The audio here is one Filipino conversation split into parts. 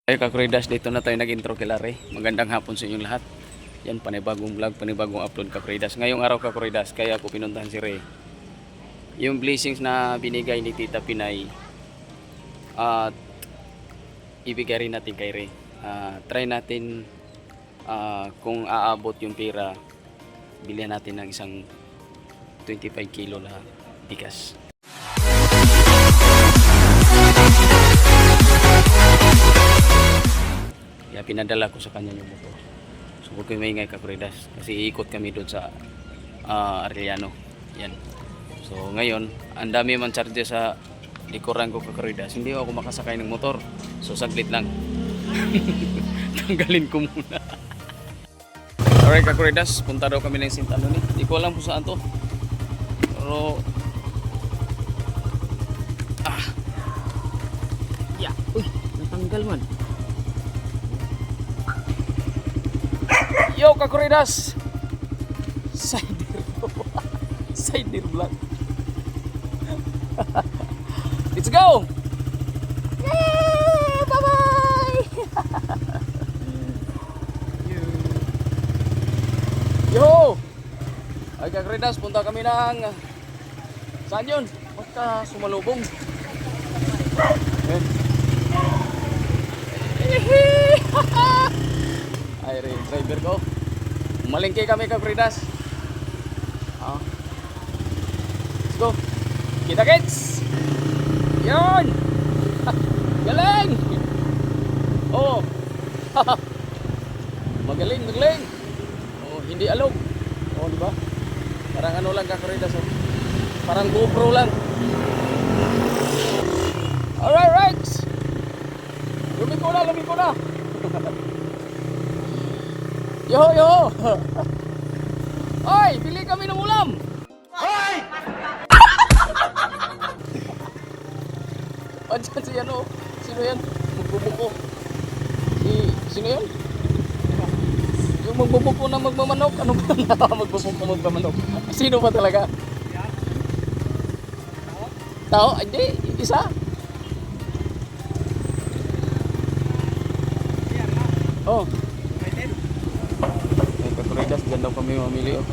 Ay Kakuridas, dito na tayo nag-intro kay Larry. Magandang hapon sa inyong lahat. Yan, panibagong vlog, panibagong upload Kakuridas. Ngayong araw Kakuridas, kaya ako pinuntahan si Ray. Yung blessings na binigay ni Tita Pinay, at ibigay rin natin kay Ray. Try natin kung aabot yung pera, bilhin natin ng isang 25 kilo na bigas. Kaya pinadala ko sa kanya yung motor. So huwag kayo maingay Kakuridas kasi iikot kami doon sa Arellano. Yan. So ngayon, ang dami man charge sa likuran ko Kakuridas. Hindi ako makasakay ng motor. So saglit lang. Tanggalin ko muna. Alright Kakuridas, punta daw kami ng Sintano ni. Hindi ko alam kung saan to. Pero yeah. Uy, natanggal man. Yo Kakuridas, Sider vlog. Let's go. Yay, bye bye. Yo, ay Kakuridas, punta kami ng saan yun? Basta Sumalubong. Ay rin, driver ko. Malingki kami Kakuridas. Let's go. Kita kids. Yun. Galing. Oh. Magaling. Oh, hindi alog. Oh, di ba? Parang ano lang Kakuridas. Oh. Parang GoPro lang. Alright. Lumiko na. Yo! Oy, bili kami ng ulam! Hoy! Andiyan si ano? Sino yan? Magbubuko. Sino yan? Yung magbubuko na magmamanok. Ano ba na magbubuko magmamanok? Sino ba talaga? Tao? Hindi, isa. Oh. Kakuridas, dyan daw kami mamili. Oh.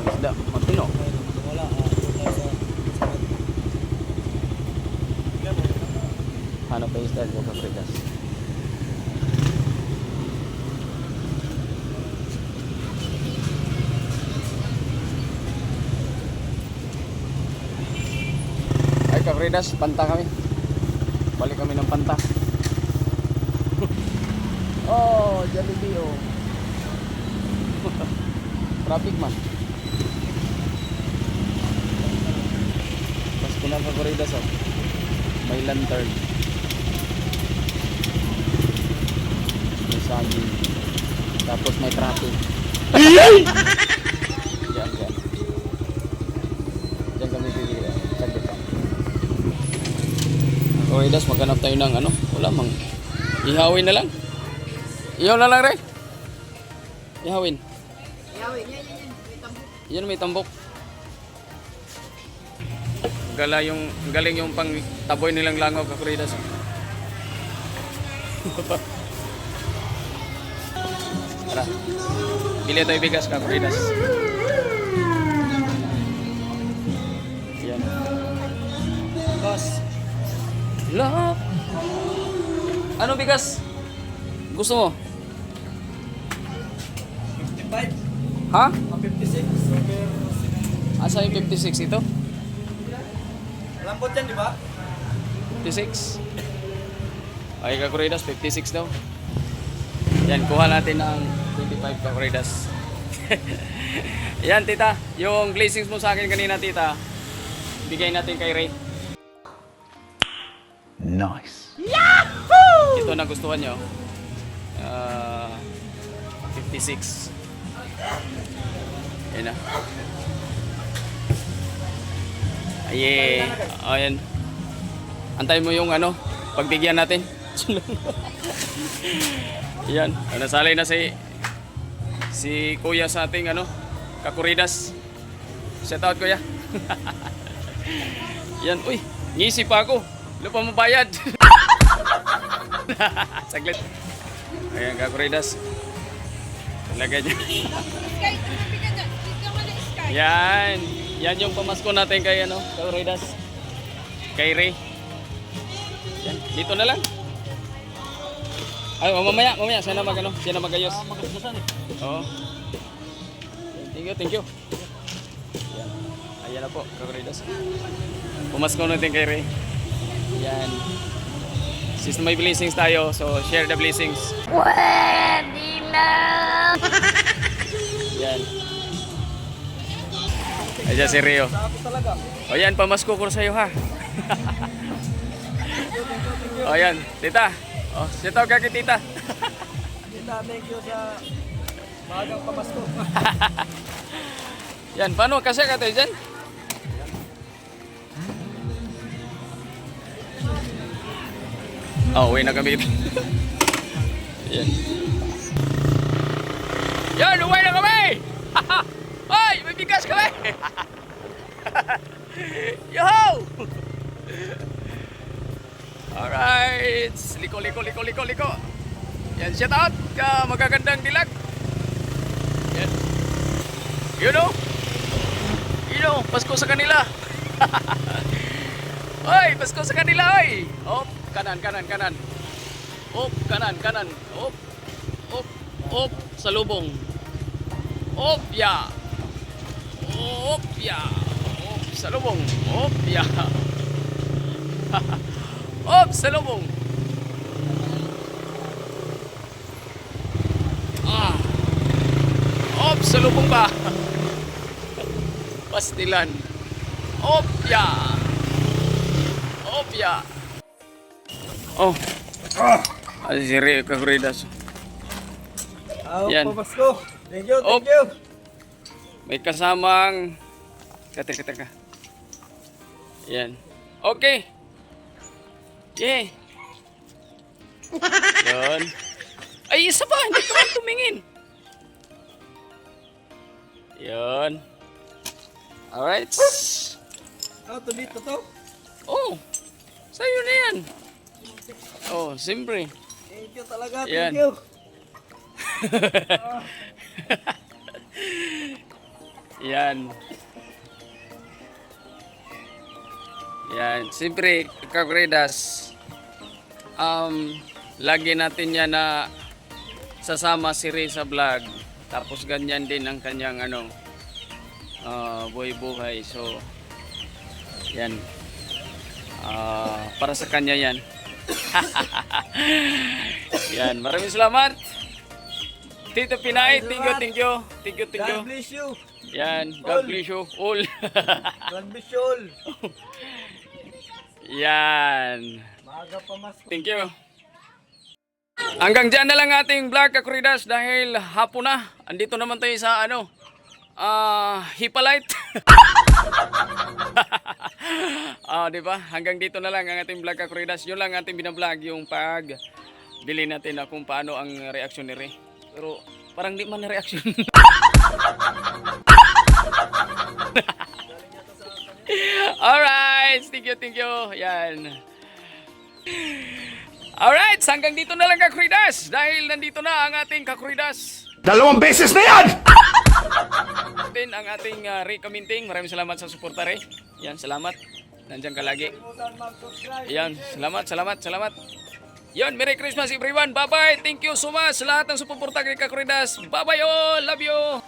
Isda. Matino. Hanap pa yung isda dyan Kakuridas. Ay Kakuridas, panta kami. Balik kami ng panta. Oh, Jollibee oh. Traffic man. Pas ko na Kakuridas oh. May lantern. May saging. Tapos may traffic. Diyan. Diyan kami pili. Saglit lang. Kakuridas, maghanap tayo ng ano. Wala mang. Ihawin na lang. Iyaw na lang Ray. Ihawin. Yan. May tambok. Yan may tambok. Galing yung pang taboy nilang langaw Kakuridas. Tara. Bili tayo bigas Kakuridas. Yan. Boss. Love. Ano bigas? Gusto mo? 55. Ha? 56. Asa yung 56 ito? Lambot yan, di ba? 56. Ay Kakuridas, 56 daw. Yan, kuha natin ng 25 Kakuridas. Yan tita, yung blessings mo sa akin kanina tita, bigay natin kay Ray. Nice. Yahoo! Ito na gustuhan nyo. 56. Ayan na. Aye. Ayan. Antay mo yung ano, pagbigyan natin. Ayan. Nasalay na si Kuya sa ating ano, Kakuridas. Shout out Kuya. Yan, uy, ngisi pa ako. Wala pa mabayad. Saglit. Ayan, Kakuridas. Lagay niya. Sky, tumabi ka dyan. Dito ka na, Sky. Yan. Yan yung pamasko natin kay ano, Kakuridas. Kay Ray. Yan. Dito na lang. Ay, mamaya. Siya na magayos. Oo. Thank you. Yan. Ayan na po, Kakuridas. Pamasko natin kay Ray. Yan. Since may blessings tayo, so share the blessings. Pwede na. Yan. Ayan si Rio. O yan, pamasko ko sa'yo ha. O yan, tita. O, sitaw ka kay tita. Tita, thank you sa magang pamasko. Yan, paano kasi ka tayo dyan? Oh, uwi na kami. Yan. Yan, uwi na kami! Hoy, may bigas kami! Yo! Alright, liko. Yan, shout out ka magagandang dilag. Yan. You know, Pasko sa kanila. Hoy, Pasko sa kanila, hoy! Op, kanan. Op, kanan. Op, salubong. Op, ya. Op, salubong. Op, ya. Op, salubong. Op, salubong ba? Pastilan. Op, ya. Oh. Ay, si Rio Kakuridas. Yan. Pamasko. Thank you. May kasamang... Kata. Yan. Okay. Yeah. Yan. Ay, isa pa. Hindi ka man tumingin. Yan. Alright. Dito to. Oh. Sa'yo na yan. Oh, siyempre. Thank you talaga. Yan. Thank you. Yan, siyempre, Kakuridas, lagi natin yan na sasama si Ray sa vlog. Tapos ganyan din ang kanyang buhay-buhay. So, yan. Para sa kanya yan. Yan, maraming salamat. Tito Pinay, thank you. God bless you. Yan, God bless you all. God bless you all. Yan. Maga pamasko. Thank you. Hanggang dyan na lang ating vlog, Kakuridas, dahil hapon na. Andito naman tayo sa Hippolyte. Di ba? Hanggang dito na lang ang ating vlog, Kakuridas. Yun lang ating binablog, yung pag bili natin na kung paano ang reaksyon ni Ray. Pero parang di man na reaksyon. Alright, thank you. Yan. Alright, hanggang dito na lang, Kakuridas. Dahil nandito na ang ating Kakuridas. 2 beses na yan! Din ang ating Ray Kaminting. Maraming salamat sa suporta, Ray. Yan, salamat. Nandiyan ka lagi. Yan, salamat. Yan, Merry Christmas everyone. Bye-bye. Thank you so much sa lahat ng suporta kay Kakuridas. Bye-bye all. Love you.